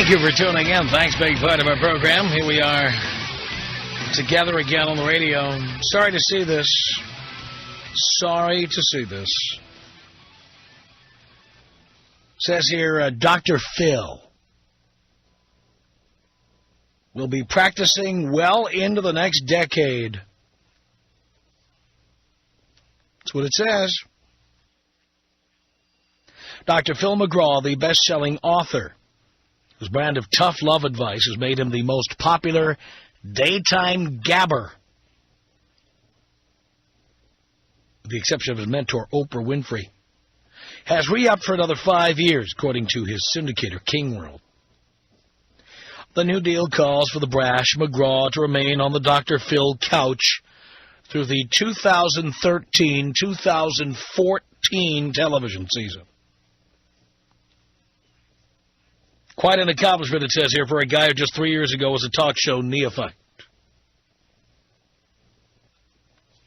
Thank you for tuning in. Thanks, being part of our program. Here we are together again on the radio. Sorry to see this. Sorry to see this. Says here, Dr. Phil will be practicing well into the next decade. That's what it says. Dr. Phil McGraw, the best-selling author, whose brand of tough love advice has made him the most popular daytime gabber, with the exception of his mentor, Oprah Winfrey, has re-upped for another 5 years, according to his syndicator, King World. The new deal calls for the brash McGraw to remain on the Dr. Phil couch through the 2013-2014 television season. Quite an accomplishment, it says here, for a guy who just 3 years ago was a talk show neophyte.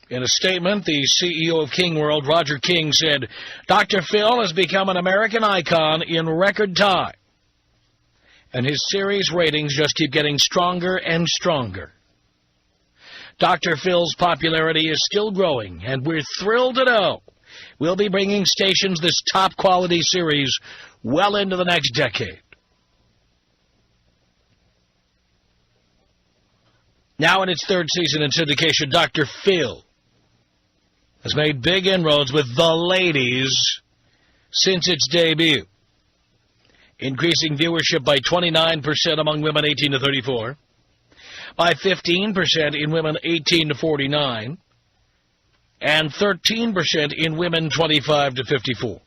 In a statement, the CEO of King World, Roger King, said, Dr. Phil has become an American icon in record time, and his series ratings just keep getting stronger and stronger. Dr. Phil's popularity is still growing, and we're thrilled to know we'll be bringing stations this top-quality series well into the next decade. Now in its third season in syndication, Dr. Phil has made big inroads with the ladies since its debut, increasing viewership by 29% among women 18 to 34, by 15% in women 18 to 49, and 13% in women 25 to 54.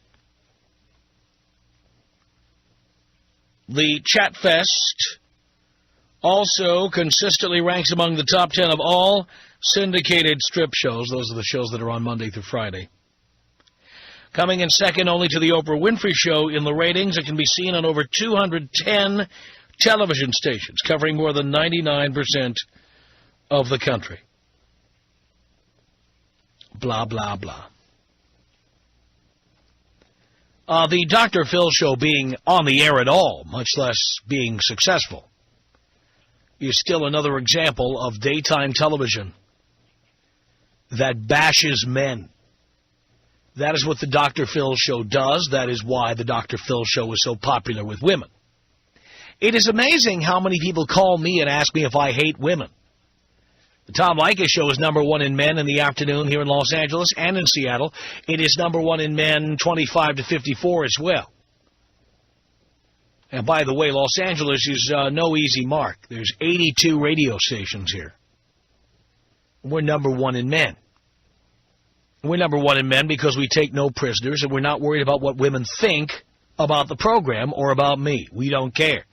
The Chat Fest also consistently ranks among the top 10 of all syndicated strip shows. Those are the shows that are on Monday through Friday. Coming in second only to the Oprah Winfrey Show in the ratings, it can be seen on over 210 television stations, covering more than 99% of the country. Blah, blah, blah. The Dr. Phil Show being on the air at all, much less being successful, is still another example of daytime television that bashes men. That is what the Dr. Phil Show does. That is why the Dr. Phil Show is so popular with women. It is amazing how many people call me and ask me if I hate women. The Tom Leykis Show is #1 in men in the afternoon here in Los Angeles and in Seattle. It is #1 in men 25 to 54 as well. And by the way, Los Angeles is no easy mark. There's 82 radio stations here. We're #1 in men. We're #1 in men because we take no prisoners, and we're not worried about what women think about the program or about me. We don't care.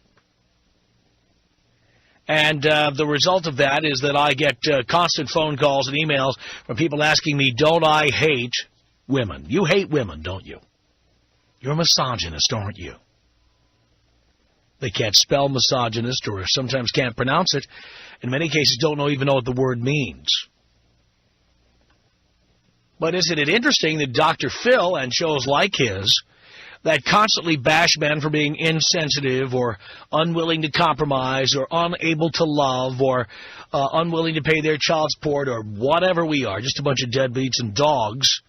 And the result of that is that I get constant phone calls and emails from people asking me, don't I hate women? You hate women, don't you? You're a misogynist, aren't you? They can't spell misogynist or sometimes can't pronounce it. In many cases, don't even know what the word means. But isn't it interesting that Dr. Phil and shows like his that constantly bash men for being insensitive or unwilling to compromise or unable to love or unwilling to pay their child support or whatever we are, just a bunch of deadbeats and dogs.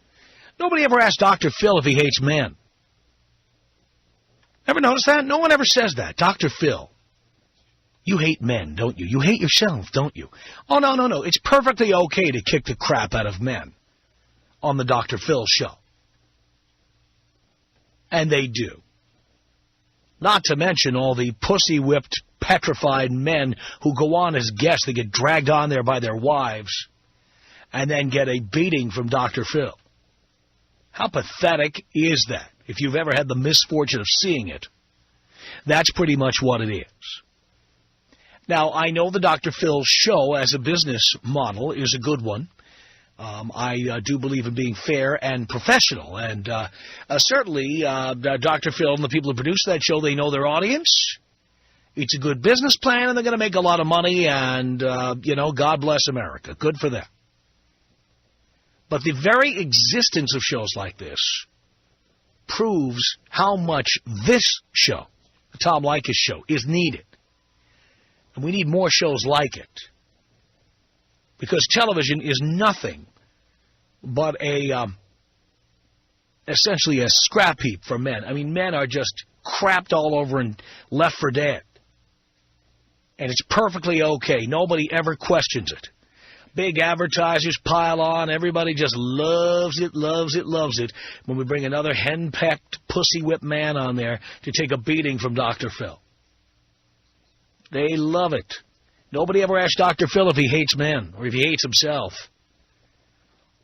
Nobody ever asked Dr. Phil if he hates men. Ever notice that? No one ever says that. Dr. Phil, you hate men, don't you? You hate yourself, don't you? Oh, no, no, no. It's perfectly okay to kick the crap out of men on the Dr. Phil Show. And they do. Not to mention all the pussy-whipped, petrified men who go on as guests. They get dragged on there by their wives and then get a beating from Dr. Phil. How pathetic is that? If you've ever had the misfortune of seeing it, that's pretty much what it is. Now, I know the Dr. Phil Show as a business model is a good one. I do believe in being fair and professional, and certainly Dr. Phil and the people who produce that show, they know their audience. It's a good business plan, and they're going to make a lot of money, and, you know, God bless America. Good for them. But the very existence of shows like this proves how much this show The Tom Leykis Show is needed. And we need more shows like it. Because television is nothing but essentially a scrap heap for men. I mean, men are just crapped all over and left for dead. And it's perfectly okay. Nobody ever questions it. Big advertisers pile on. Everybody just loves it, loves it, loves it when we bring another henpecked, pussy-whipped man on there to take a beating from Dr. Phil. They love it. Nobody ever asks Dr. Phil if he hates men or if he hates himself.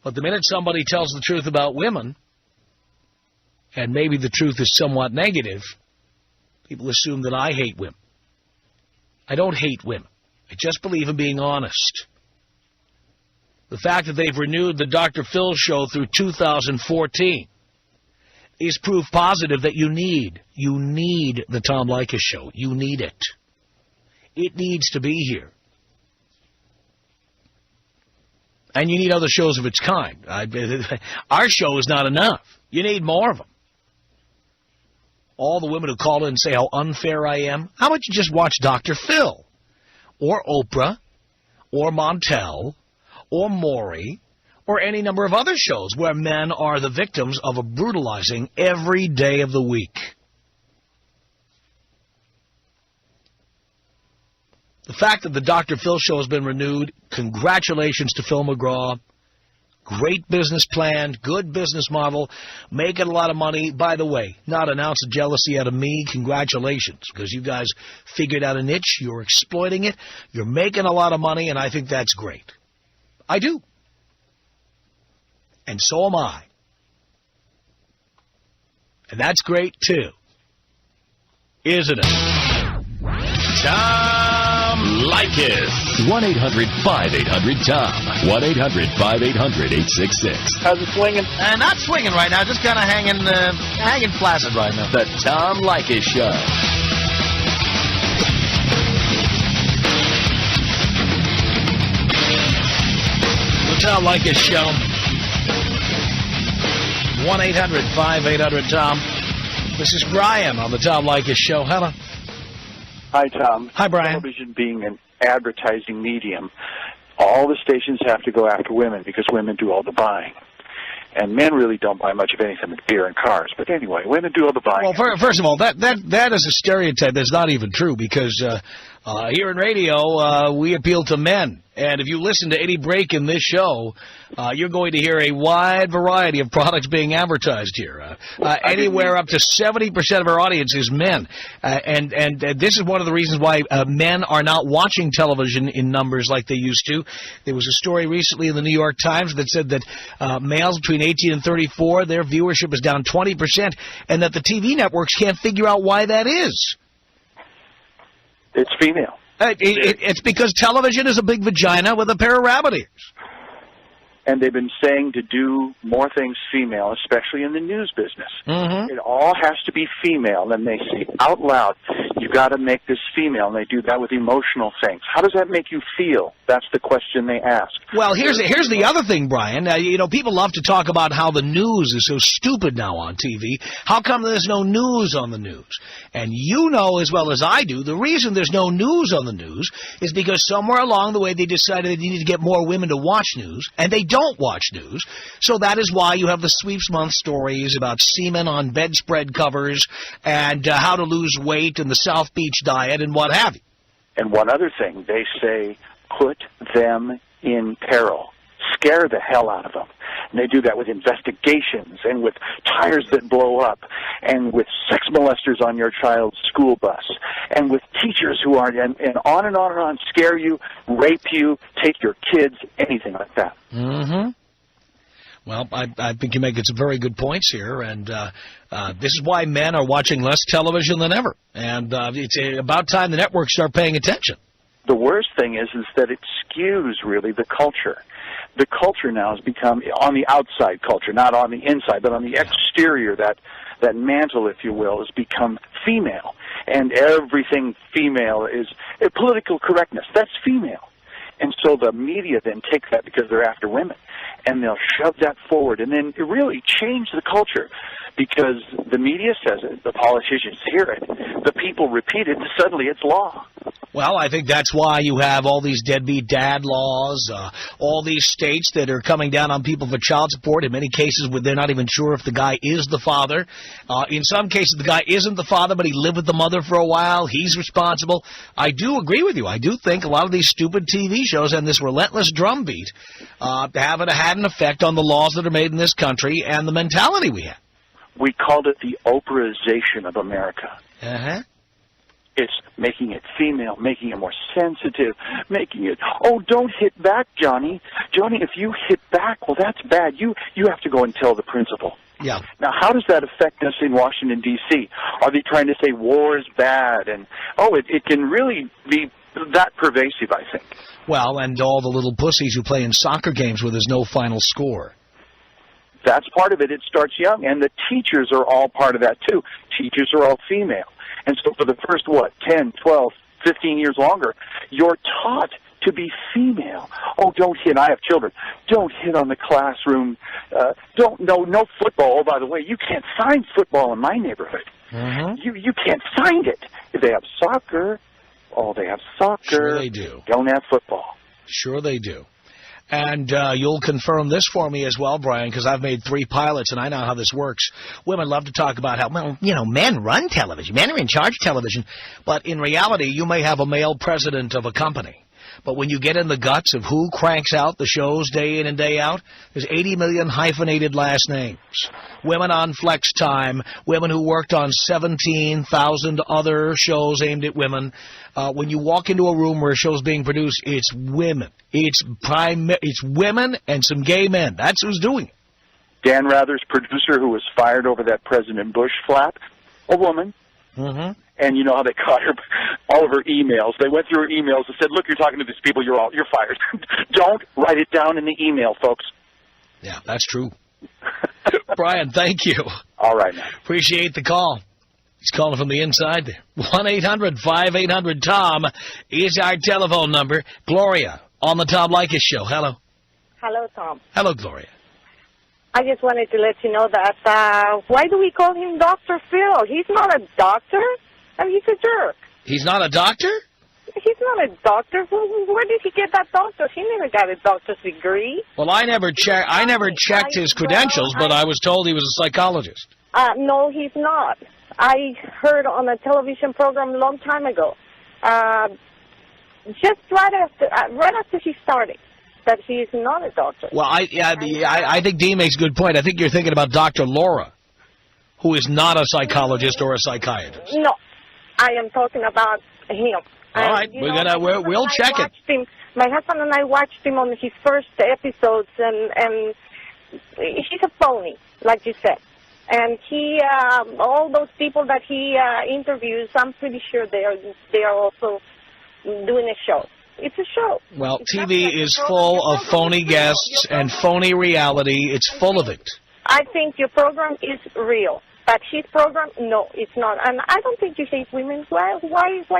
But the minute somebody tells the truth about women, and maybe the truth is somewhat negative, people assume that I hate women. I don't hate women. I just believe in being honest. The fact that they've renewed the Dr. Phil show through 2014 is proof positive that you need the Tom Leykis show. You need it. It needs to be here. And you need other shows of its kind. Our show is not enough. You need more of them. All the women who call in and say how unfair I am, how about you just watch Dr. Phil? Or Oprah? Or Montel? Or Maury? Or any number of other shows where men are the victims of a brutalizing every day of the week. The fact that the Dr. Phil show has been renewed, congratulations to Phil McGraw. Great business plan, good business model, making a lot of money. By the way, not an ounce of jealousy out of me. Congratulations, because you guys figured out a niche. You're exploiting it. You're making a lot of money, and I think that's great. I do. And so am I. And that's great, too. Isn't it? Tom Leykis. 1-800-5800-TOM. 1-800-5800-866. How's it swinging? Not swinging right now, just kind of hanging flaccid right now. The Tom Leykis Show. The Tom Leykis Show. 1-800-5800-TOM. This is Brian on the Tom Leykis Show. Hello. Hi, Tom. Hi, Brian. Television being an advertising medium, all the stations have to go after women because women do all the buying. And men really don't buy much of anything but beer and cars. But anyway, women do all the buying. Well, first of all, that is a stereotype that's not even true because here in radio, we appeal to men. And if you listen to any break in this show, you're going to hear a wide variety of products being advertised here. Anywhere up to 70% of our audience is men. And this is one of the reasons why men are not watching television in numbers like they used to. There was a story recently in the New York Times that said that males between 18 and 34, their viewership is down 20%, and that the TV networks can't figure out why that is. It's female. It's because television is a big vagina with a pair of rabbit ears. And they've been saying to do more things female, especially in the news business. Mm-hmm. It all has to be female. And they say out loud, you got to make this female. And they do that with emotional things. How does that make you feel? That's the question they ask. Well, here's the other thing, Brian. People love to talk about how the news is so stupid now on TV. How come there's no news on the news? And you know as well as I do, the reason there's no news on the news is because somewhere along the way they decided they needed to get more women to watch news, and they don't watch news. So that is why you have the Sweeps Month stories about semen on bedspread covers and how to lose weight and the South Beach diet and what have you. And one other thing, they say, put them in peril. Scare the hell out of them. And they do that with investigations and with tires that blow up and with sex molesters on your child's school bus and with teachers who aren't, and on and on and on, scare you, rape you, take your kids, anything like that. Mm-hmm. Well, I think you make some very good points here, and this is why men are watching less television than ever. And it's about time the networks start paying attention. The worst thing is that it skews, really, the culture. The culture now has become, on the outside culture, not on the inside, but on the exterior, that mantle, if you will, has become female. And everything female is political correctness. That's female. And so the media then take that because they're after women, and they'll shove that forward, and then it really change the culture. because the media says it, the politicians hear it, the people repeat it, and suddenly it's law. Well, I think that's why you have all these deadbeat dad laws, all these states that are coming down on people for child support. In many cases, where they're not even sure if the guy is the father. In some cases, the guy isn't the father, but he lived with the mother for a while. He's responsible. I do agree with you. I do think a lot of these stupid TV shows and this relentless drumbeat have had an effect on the laws that are made in this country and the mentality we have. We called it the Oprahization of America. Uh-huh. It's making it female, making it more sensitive, making it, oh, don't hit back, Johnny. Johnny, if you hit back, well, that's bad. You have to go and tell the principal. Yeah. Now, how does that affect us in Washington, D.C.? Are they trying to say war is bad? And, it can really be that pervasive, I think. Well, and all the little pussies who play in soccer games where there's no final score. That's part of it. It starts young. And the teachers are all part of that, too. Teachers are all female. And so for the first, 10, 12, 15 years longer, you're taught to be female. Oh, don't hit. I have children. Don't hit on the classroom. No football. Oh, by the way, you can't sign football in my neighborhood. Mm-hmm. You can't sign it. If they have soccer, they have soccer. Sure they do. Don't have football. Sure they do. And you'll confirm this for me as well, Brian, because I've made 3 pilots, and I know how this works. Women love to talk about how, men run television. Men are in charge of television. But in reality, you may have a male president of a company. But when you get in the guts of who cranks out the shows day in and day out, there's 80 million hyphenated last names. Women on Flex Time, women who worked on 17,000 other shows aimed at women. When you walk into a room where a show's being produced, it's women. It's women and some gay men. That's who's doing it. Dan Rather's producer, who was fired over that President Bush flap, a woman. Mm-hmm. And you know how they caught her, all of her emails. They went through her emails and said, "Look, you're talking to these people. You're fired. Don't write it down in the email, folks." Yeah, that's true. Brian, thank you. All right, man. Appreciate the call. He's calling from the inside there. 1-800-5800-TOM is our telephone number. Gloria on the Tom Leykis Show. Hello. Hello, Tom. Hello, Gloria. I just wanted to let you know that, why do we call him Dr. Phil? He's not a doctor. He's a jerk. He's not a doctor? He's not a doctor. Where did he get that doctor? He never got a doctor's degree. Well, I never checked his credentials, but I was told he was a psychologist. No, he's not. I heard on a television program a long time ago, just right after she started, that he's not a doctor. Well, I think Dean makes a good point. I think you're thinking about Dr. Laura, who is not a psychologist or a psychiatrist. No, I am talking about him. All right, we'll check it. My husband and I watched him on his first episodes, and he's a phony, like you said. And he, all those people that he interviews, I'm pretty sure they are also doing a show. It's a show. Well, TV is full of phony guests and phony reality. It's full of it. I think your program is real. But his program, no, it's not. And I don't think you hate women. Why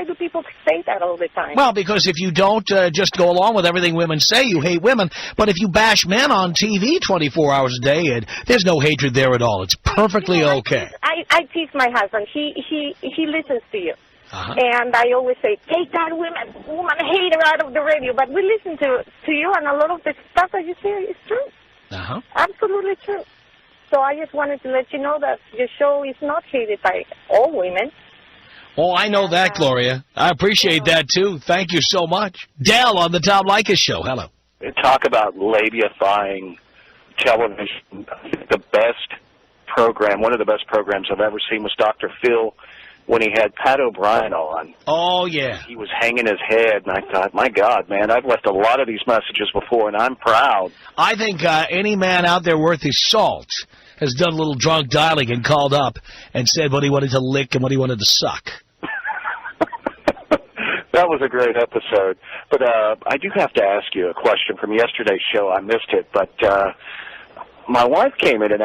do people say that all the time? Well, because if you don't just go along with everything women say, you hate women. But if you bash men on TV 24 hours a day, there's no hatred there at all. It's perfectly okay. I tease my husband. He listens to you. Uh-huh. And I always say, take that woman hater out of the radio. But we listen to you, and a lot of the stuff that you say is true. Uh-huh. Absolutely true. So I just wanted to let you know that your show is not hated by all women. Oh, I know that, Gloria. I appreciate that, too. Thank you so much. Dell on the Tom Leykis Show. Hello. Talk about labiafying television. I think the best program, one of the best programs I've ever seen was Dr. Phil when he had Pat O'Brien on. Oh, yeah. He was hanging his head, and I thought, my God, man, I've left a lot of these messages before, and I'm proud. I think any man out there worth his salt has done a little drunk dialing and called up and said what he wanted to lick and what he wanted to suck. That was a great episode. But I do have to ask you a question from yesterday's show. I missed it, but my wife came in and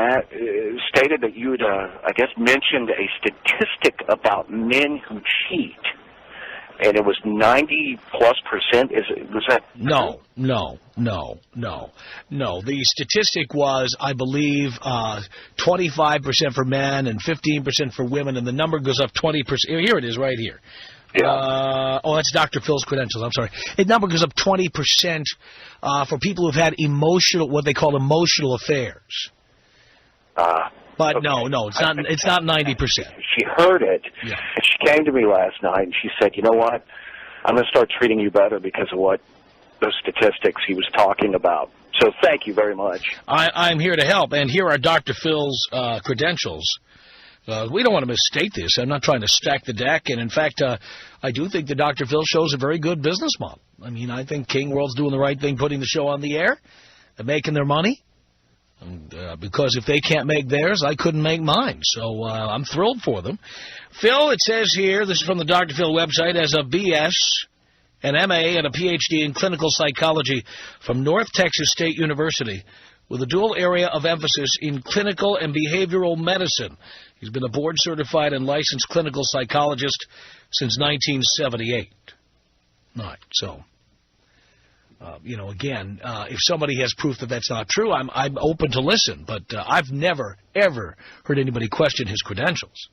stated that you had, I guess, mentioned a statistic about men who cheat. and it was 90+%. Was that? No. The statistic was, I believe, 25% for men and 15% for women, and the number goes up 20%. Here it is, right here. Yeah. That's Dr. Phil's credentials. I'm sorry. The number goes up 20% for people who've had what they call emotional affairs. But okay. no, it's not 90%. She heard it, yeah. and she came to me last night, and she said, you know what, I'm going to start treating you better because of what those statistics he was talking about. So thank you very much. I'm here to help, and here are Dr. Phil's credentials. We don't want to misstate this. I'm not trying to stack the deck, and in fact, I do think that Dr. Phil shows a very good business model. I mean, I think King World's doing the right thing putting the show on the air. They're making their money. And, because if they can't make theirs, I couldn't make mine. So I'm thrilled for them. Phil, it says here, this is from the Dr. Phil website, has a BS, an MA, and a PhD in clinical psychology from North Texas State University with a dual area of emphasis in clinical and behavioral medicine. He's been a board-certified and licensed clinical psychologist since 1978. All right, so... again, if somebody has proof that that's not true, I'm open to listen. But I've never, ever heard anybody question his credentials.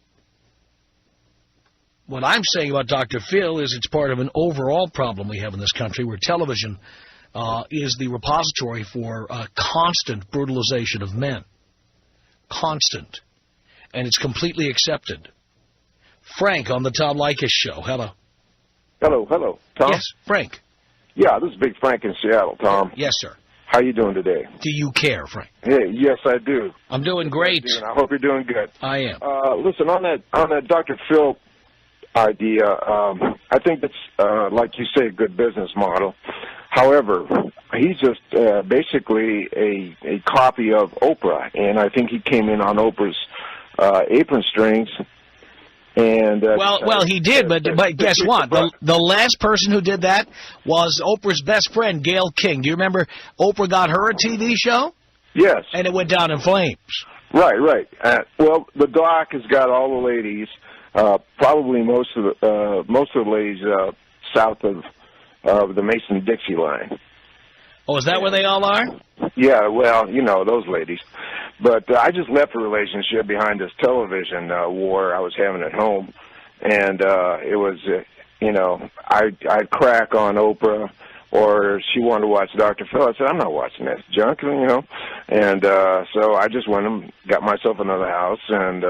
What I'm saying about Dr. Phil is it's part of an overall problem we have in this country where television is the repository for constant brutalization of men. Constant. And it's completely accepted. Frank on the Tom Leykis show. Hello. Hello, Tom? Yes, Frank. Yeah, this is Big Frank in Seattle, Tom. Yes, sir. How you doing today? Do you care, Frank? Hey, yes, I do. I'm doing great. I hope you're doing good. I am. Listen, on that Dr. Phil idea, I think that's, like you say, a good business model. However, he's just basically a copy of Oprah, and I think he came in on Oprah's apron strings. And well, he did, but guess what? The last person who did that was Oprah's best friend, Gayle King. Do you remember Oprah got her a TV show? Yes. And it went down in flames. Right. Well, the doc has got all the ladies, probably most of the ladies south of the Mason-Dixie line. Oh, is that where they all are? Yeah, well, those ladies. But I just left a relationship behind this television war I was having at home. And it was, I'd crack on Oprah, or she wanted to watch Dr. Phil. I said, I'm not watching that junk, And so I just went and got myself another house, and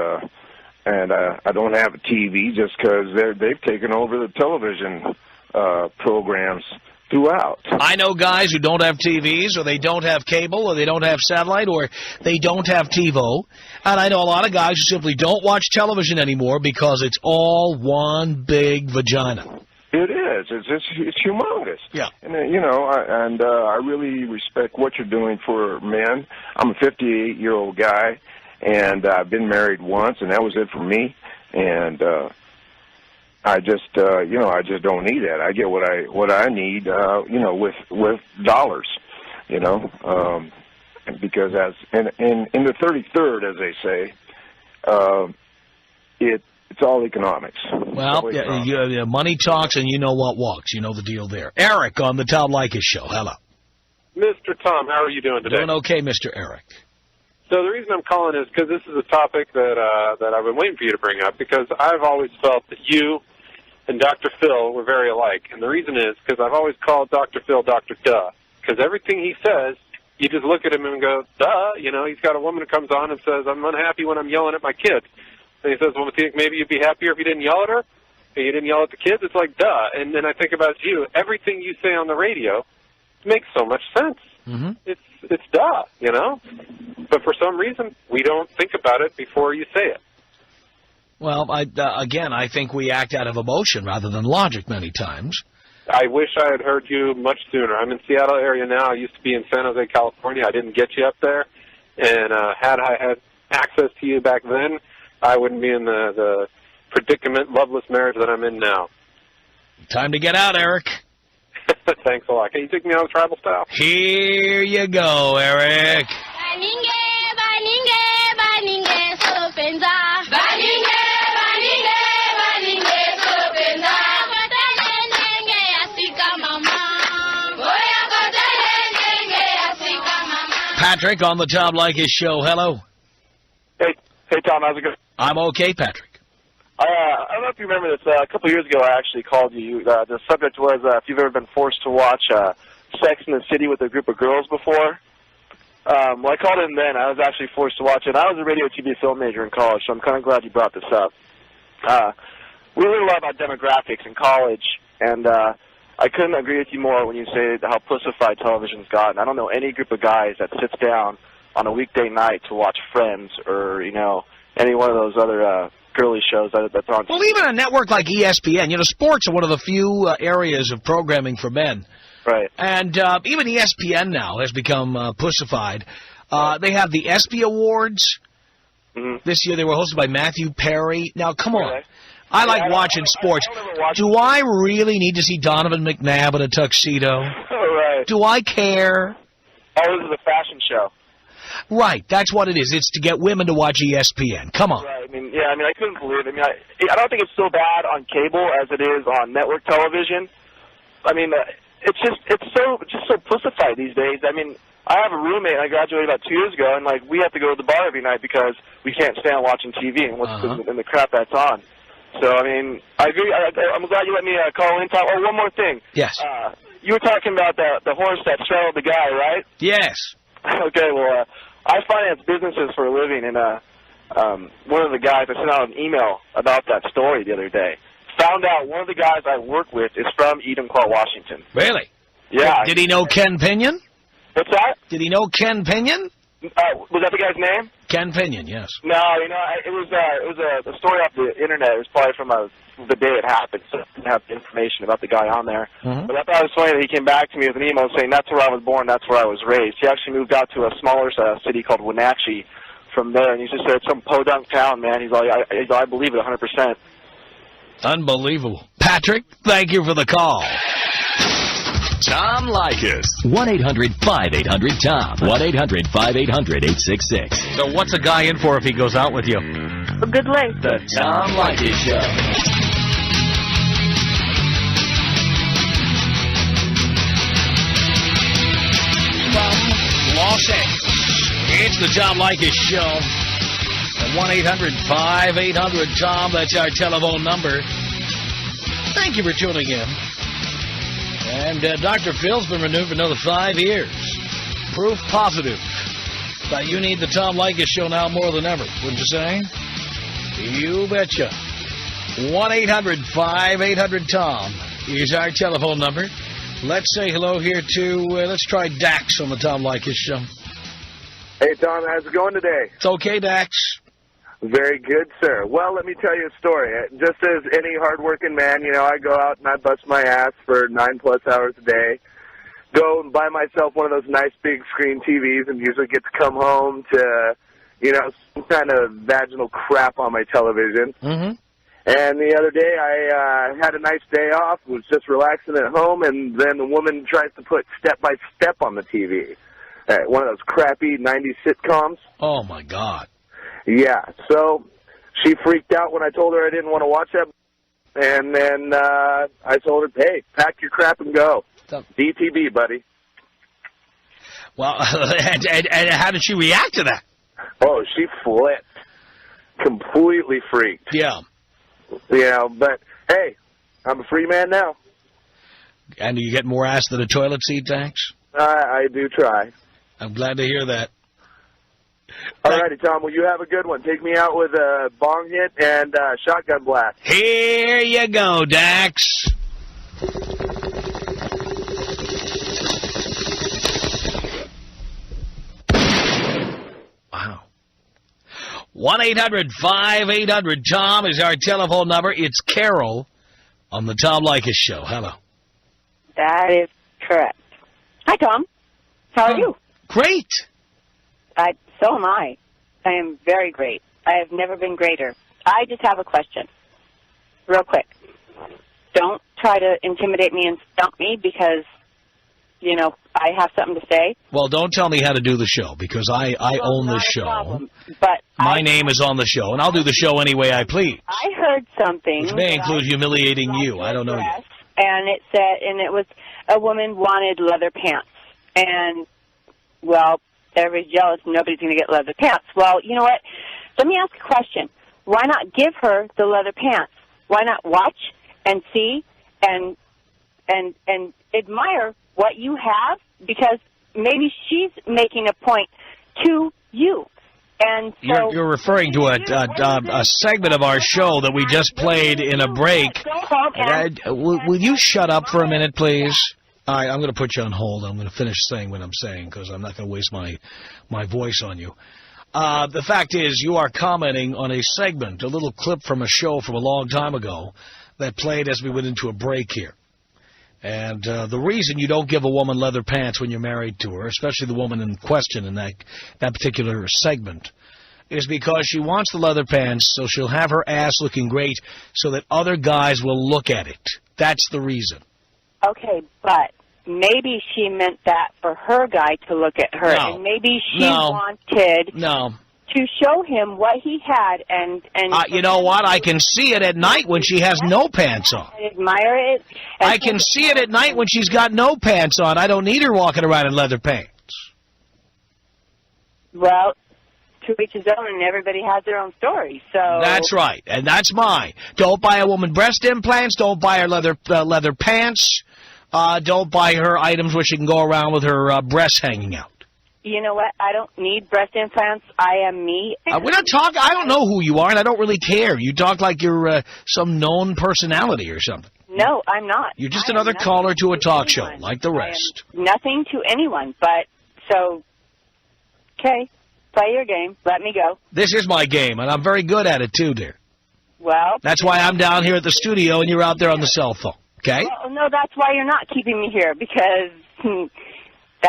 I don't have a TV just because they've taken over the television programs throughout. I know guys who don't have TVs, or they don't have cable, or they don't have satellite, or they don't have TiVo. And I know a lot of guys who simply don't watch television anymore because it's all one big vagina. It is. It's humongous. Yeah. And I really respect what you're doing for men. I'm a 58-year-old guy, and I've been married once, and that was it for me. And I just don't need that. I get what I need, with dollars, because as in the 33rd, as they say, it's all economics. Well, yeah, money talks, and you know what walks. You know the deal there. Eric on the Tom Leykis show. Hello, Mr. Tom. How are you doing today? Doing okay, Mr. Eric. So the reason I'm calling is because this is a topic that I've been waiting for you to bring up, because I've always felt that you and Dr. Phil were very alike. And the reason is because I've always called Dr. Phil Dr. Duh, because everything he says, you just look at him and go, duh. He's got a woman who comes on and says, I'm unhappy when I'm yelling at my kids. And he says, well, maybe you'd be happier if you didn't yell at her, and you didn't yell at the kids. It's like, duh. And then I think about you. Everything you say on the radio makes so much sense. Mm-hmm. It's duh, But for some reason, we don't think about it before you say it. Well, I think we act out of emotion rather than logic many times. I wish I had heard you much sooner. I'm in the Seattle area now. I used to be in San Jose, California. I didn't get you up there. And had I had access to you back then, I wouldn't be in the predicament, loveless marriage that I'm in now. Time to get out, Eric. Thanks a lot. Can you take me out of tribal style? Here you go, Eric. Patrick on the Tom Leykis show. Hello. Hey, Tom, how's it going? I'm okay, Patrick. I don't know if you remember this. A couple of years ago, I actually called you. The subject was if you've ever been forced to watch Sex in the City with a group of girls before. Well, I called in then. I was actually forced to watch it. I was a radio TV film major in college, so I'm kind of glad you brought this up. We learn a lot about demographics in college, and I couldn't agree with you more when you say how pussified television's gotten. I don't know any group of guys that sits down on a weekday night to watch Friends or, you know, any one of those other girly shows that's on. Well, even a network like ESPN, you know, sports are one of the few areas of programming for men. Right. And even ESPN now has become pussified. They have the ESPY Awards. Mm-hmm. This year they were hosted by Matthew Perry. Now, come on. Okay. I like watching sports. Do I really need to see Donovan McNabb in a tuxedo? Right. Do I care? Oh, this is a fashion show. Right, that's what it is. It's to get women to watch ESPN. Come on. Right. I couldn't believe it. I don't think it's so bad on cable as it is on network television. It's just so pussified these days. I have a roommate. I graduated about 2 years ago, and we have to go to the bar every night because we can't stand watching TV and the crap that's on. So I agree. I'm glad you let me call in. Tom. Oh, one more thing. Yes. You were talking about the horse that straddled the guy, right? Yes. Okay. Well, I finance businesses for a living, and one of the guys I sent out an email about that story the other day. Found out one of the guys I work with is from Enumclaw, Washington. Really? Yeah. Did he know Ken Pinion? What's that? Did he know Ken Pinion? Was that the guy's name? Ken Pinion, yes. No, it was a story off the internet. It was probably from the day it happened, so I didn't have the information about the guy on there. Mm-hmm. But I thought it was funny that he came back to me with an email saying, that's where I was born, that's where I was raised. He actually moved out to a smaller city called Wenatchee from there, and he just said, it's some podunk town, man. He's like, I believe it 100%. Unbelievable. Patrick, thank you for the call. Tom Leykis. 1-800-5800-TOM. 1-800-5800-866. So what's a guy in for if he goes out with you? A good length. The Tom Leykis Show. From Los Angeles, it's the Tom Leykis Show. At 1-800-5800-TOM. That's our telephone number. Thank you for tuning in. And Dr. Phil's been renewed for another 5 years. Proof positive that you need the Tom Leykis Show now more than ever, wouldn't you say? You betcha. 1-800-5800-TOM is our telephone number. Let's say hello here to, let's try Dax on the Tom Leykis Show. Hey, Tom, how's it going today? It's okay, Dax. Very good, sir. Well, let me tell you a story. Just as any hard-working man, I go out and I bust my ass for 9+ hours a day, go and buy myself one of those nice big screen TVs, and usually get to come home to, some kind of vaginal crap on my television. Mm-hmm. And the other day, I had a nice day off, was just relaxing at home, and then the woman tries to put step-by-step on the TV. One of those crappy 90s sitcoms. Oh, my God. Yeah, so she freaked out when I told her I didn't want to watch that. And then I told her, hey, pack your crap and go. DTB, buddy. Well, and how did she react to that? Oh, she flipped. Completely freaked. Yeah. But, hey, I'm a free man now. And do you get more ass than a toilet seat, Dax? I do try. I'm glad to hear that. All righty, Tom. Well, you have a good one. Take me out with a bong hit and shotgun blast. Here you go, Dax. Wow. 1-800-5800-TOM is our telephone number. It's Carol on the Tom Leykis Show. Hello. That is correct. Hi, Tom. How are you? Great. So am I. I am very great. I have never been greater. I just have a question. Real quick. Don't try to intimidate me and stump me because, I have something to say. Well, don't tell me how to do the show because I own the show. Problem, but my name is on the show, and I'll do the show any way I please. I heard something. Which may include humiliating you. I don't know you. And it said, and it was a woman wanted leather pants. And, well, everybody's jealous and nobody's going to get leather pants. Well, you know what? Let me ask a question. Why not give her the leather pants? Why not watch and see and admire what you have? Because maybe she's making a point to you. And so you're referring to a segment of our show that we just played in a break. Will you shut up for a minute, please? All right, I'm going to put you on hold. I'm going to finish saying what I'm saying because I'm not going to waste my voice on you. The fact is, you are commenting on a segment, a little clip from a show from a long time ago that played as we went into a break here. And the reason you don't give a woman leather pants when you're married to her, especially the woman in question in that particular segment, is because she wants the leather pants so she'll have her ass looking great so that other guys will look at it. That's the reason. Okay, but maybe she meant that for her guy to look at her, and maybe she wanted to show him what he had, and you know what? I can see it at night when she has no pants on. I admire it. I can see it at night when she's got no pants on. I don't need her walking around in leather pants. Well, to each his own, and everybody has their own story. So that's right, and that's mine. Don't buy a woman breast implants. Don't buy her leather pants. Don't buy her items where she can go around with her breasts hanging out. You know what? I don't need breast implants. I am me. We're not talking. I don't know who you are, and I don't really care. You talk like you're some known personality or something. No, I'm not. You're just another caller to a talk show, like the rest. Nothing to anyone, but so, okay, play your game. Let me go. This is my game, and I'm very good at it, too, dear. Well. That's why I'm down here at the studio, and you're out there on the cell phone, okay? Well, no, that's why you're not keeping me here, because...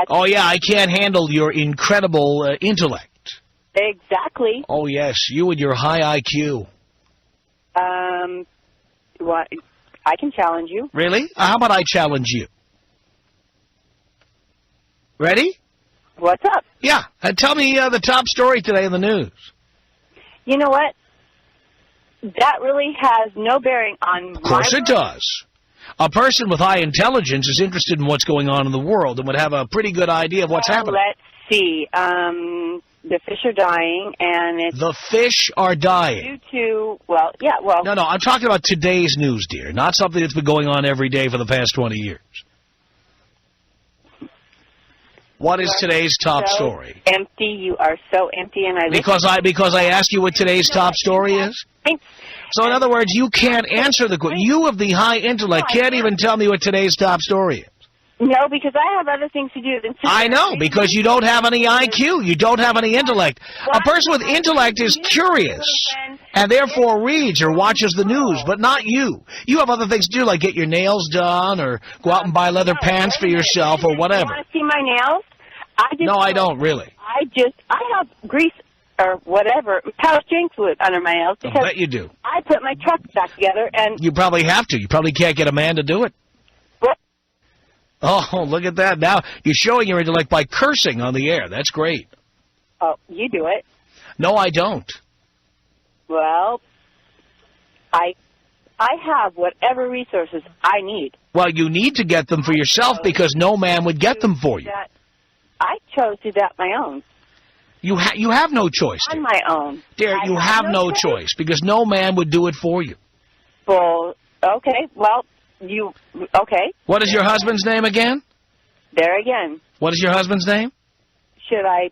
Oh, yeah, I can't handle your incredible intellect. Exactly. Oh, yes, you and your high IQ. What? I can challenge you. Really? How about I challenge you? Ready? What's up? Yeah, tell me the top story today in the news. You know what? That really has no bearing on Of course it does. A person with high intelligence is interested in what's going on in the world and would have a pretty good idea of what's happening. Let's see. The fish are dying, and it's... The fish are dying. Due to, well, yeah, well... No, I'm talking about today's news, dear, not something that's been going on every day for the past 20 years. What is today's top story? Empty. You are so empty, and I... Because I asked you what today's top story is? So, in other words, you can't answer the question. You of the high intellect can't even tell me what today's top story is. No, because I have other things to do than... I know, because you don't have any IQ. You don't have any intellect. A person with intellect is curious and therefore reads or watches the news, but not you. You have other things to do, like get your nails done or go out and buy leather pants for yourself or whatever. You want to see my nails? No, I don't, really. I have grease or whatever, power strength fluid under my nails. I bet you do. I put my truck back together and... You probably have to. You probably can't get a man to do it. What? Oh, look at that. Now you're showing your intellect by cursing on the air. That's great. Oh, you do it. No, I don't. Well, I have whatever resources I need. Well, you need to get them for yourself because no man would get them for you. I chose to do that on my own. You have no choice, dear. On my own. Dear, you have no choice because no man would do it for you. Well, okay. Well, okay. What is your husband's name again? There again. What is your husband's name? Should I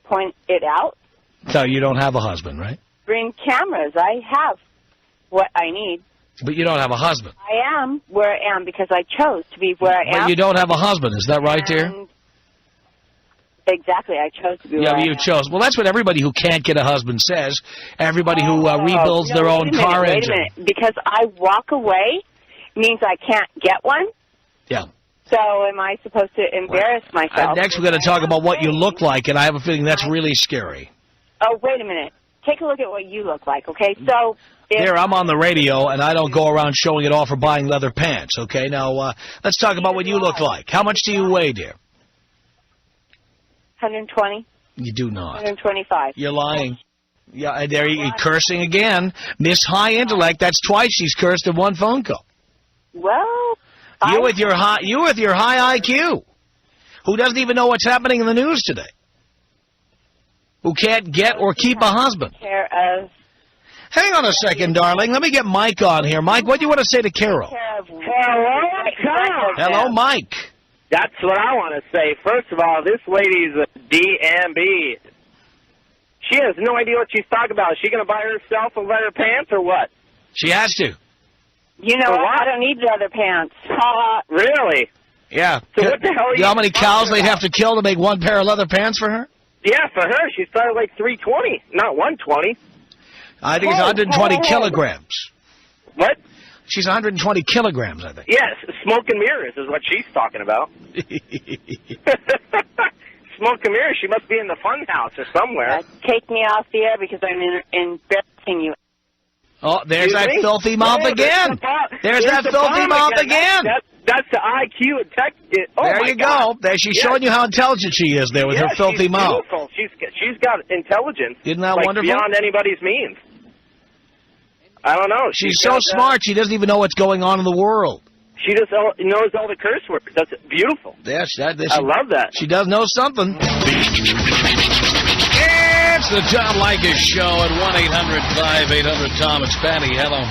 point it out? So you don't have a husband, right? Bring cameras. I have what I need. But you don't have a husband. I am where I am because I chose to be where I am. But you don't have a husband. Is that right, dear? Exactly. I chose to be where I am. Yeah, you chose. Well, that's what everybody who can't get a husband says. Everybody who rebuilds their own car engine. Wait a minute. Because I walk away means I can't get one? Yeah. So am I supposed to embarrass myself? Next, we're going to talk about what you look like, and I have a feeling that's really scary. Oh, wait a minute. Take a look at what you look like, okay? So... Here, I'm on the radio, and I don't go around showing it off for buying leather pants, okay? Now, let's talk about what you look like. How much do you weigh, dear? 120. You do not. 125. You're lying. Yeah, there you're cursing again. Miss High Intellect, that's twice she's cursed in one phone call. Well... You with your high IQ. who doesn't even know what's happening in the news today, who can't get or keep a husband. Care of. Hang on a second, darling. Let me get Mike on here. Mike, what do you want to say to Carol? Hello, Tom. Hello, Mike. That's what I want to say. First of all, this lady's a DMB. She has no idea what she's talking about. Is she going to buy herself a leather pants or what? She has to. You know what? I don't need leather pants. Really? Yeah. So what the hell are you know how many cows they'd about? have to kill to make one pair of leather pants for her? Yeah, for her, she started like $320, not $120. I think it's 120 kilograms. What? She's 120 kilograms, I think. Yes, smoke and mirrors is what she's talking about. Smoke and mirrors, she must be in the fun house or somewhere. Take me off the air because I'm embarrassing you. Oh, there's Excuse that me? filthy mouth Yeah, again. There's that the filthy bomb mouth again. That's the IQ and tech. There you go. There, she's showing you how intelligent she is there with her filthy she's mouth. Beautiful. She's got intelligence. Isn't that like wonderful? Beyond anybody's means. I don't know. She's so smart, she doesn't even know what's going on in the world. She just knows all the curse words. That's beautiful. Yes, I love that. She does know something. It's the Tom Leykis Show at 1-800-5800-TOM. It's Patty. Hello.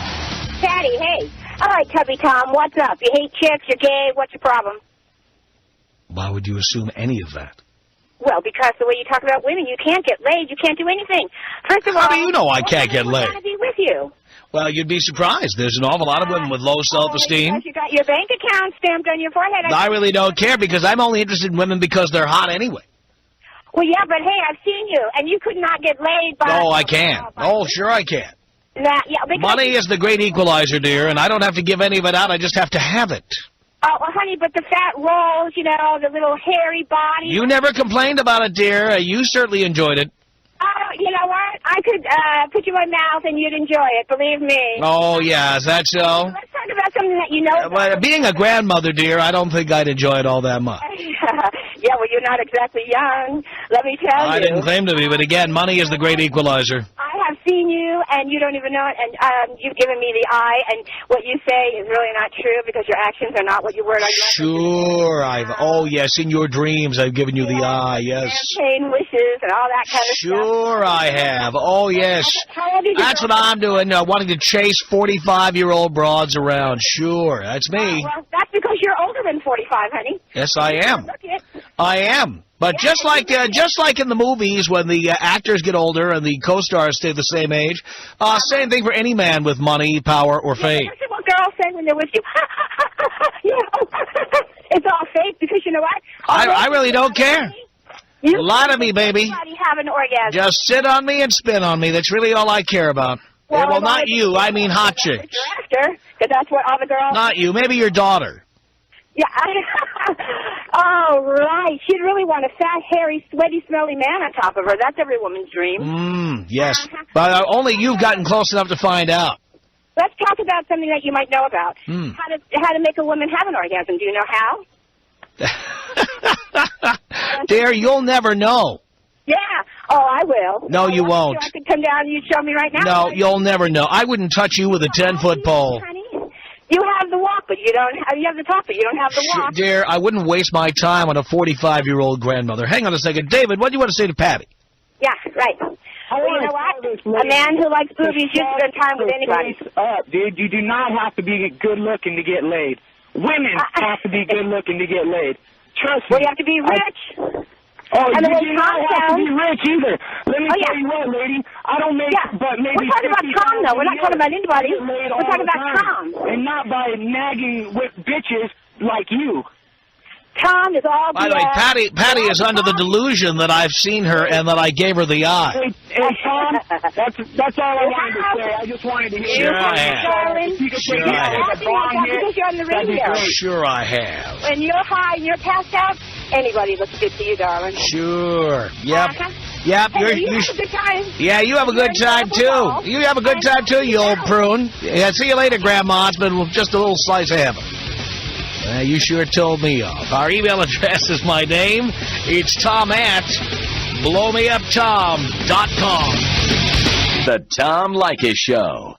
Patty, hey. All right, Tubby Tom, what's up? You hate chicks, you're gay, what's your problem? Why would you assume any of that? Well, because the way you talk about women, you can't get laid, you can't do anything. First of all, How do you know I can't get laid? I want to be with you. Well, you'd be surprised. There's an awful lot of women with low self-esteem. Because you got your bank account stamped on your forehead. I really don't care because I'm only interested in women because they're hot anyway. Well, yeah, but hey, I've seen you, and you could not get laid by... Oh, I can. Oh, sure I can. Yeah, because Money is the great equalizer, dear, and I don't have to give any of it out. I just have to have it. Oh, well, honey, but the fat rolls, you know, the little hairy body... You never complained about it, dear. You certainly enjoyed it. Oh, you know what? I could put you in my mouth and you'd enjoy it, believe me. Oh, yeah, is that so? Let's talk about something that you know. Well, being a grandmother, dear, I don't think I'd enjoy it all that much. Yeah, well, you're not exactly young, let me tell you. I didn't claim to be, but again, money is the great equalizer. I have seen you, and you don't even know it, and you've given me the eye, and what you say is really not true because your actions are not what your word are. Sure, oh, yes, in your dreams I've given you the eye, yes. Champagne wishes and all that kind of stuff. Sure I have, oh, yes. That's what I'm doing, wanting to chase 45-year-old broads around. Sure, that's me. Well, that's because you're older than 45, honey. Yes, I am. I am. But just like in the movies when the actors get older and the co-stars stay the same age, same thing for any man with money, power, or fame. That's what girls say when they're with you. You know, it's all fake because you know what? I really don't care. Lie to me, baby. Have an orgasm. Just sit on me and spin on me. That's really all I care about. Well, not you. I mean hot chicks. You're after, because that's what all the girls... Not you. Maybe your daughter. Yeah. Oh, right. She'd really want a fat, hairy, sweaty, smelly man on top of her. That's every woman's dream. Yes. But only you've gotten close enough to find out. Let's talk about something that you might know about. How to make a woman have an orgasm. Do you know how? Dear, you'll never know. Yeah. Oh, I will. No, you won't. I could come down and you'd show me right now. No, you'll never know. I wouldn't touch you with a 10-foot pole. Honey, you have the walk, but you don't. You have the talk, but you don't have the walk. Dear, I wouldn't waste my time on a 45-year-old grandmother. Hang on a second. David, what do you want to say to Patty? Yeah, right. Well, you know what? A man who likes boobies should spend time with anybody. Dude, you do not have to be good-looking to get laid. Women have to be good-looking to get laid. Trust me. Well, you have to be rich. You do not have to be rich either. Let me tell you what, lady. I don't make but maybe... We're talking about Tom, though. We're not talking about anybody. We're talking about Tom. And not by nagging with bitches like you. Tom is all... By the way, Patty is under the delusion that I've seen her and that I gave her the eye. Hey, Tom, that's all I wanted to say. I just wanted to hear Sure I have. Sure I have. Because you're on the radio. Sure I have. When you're high and you're passed out, anybody looks good to you, darling. Sure. Yep. Yep. Hey, you have a good time. Yeah, you have a good time, too. You have a good time, too, you old prune. Yeah, see you later, Grandma. It's been just a little slice of heaven. You sure told me off. Our email address is my name. It's Tom@blowmeuptom.com. The Tom Leykis Show.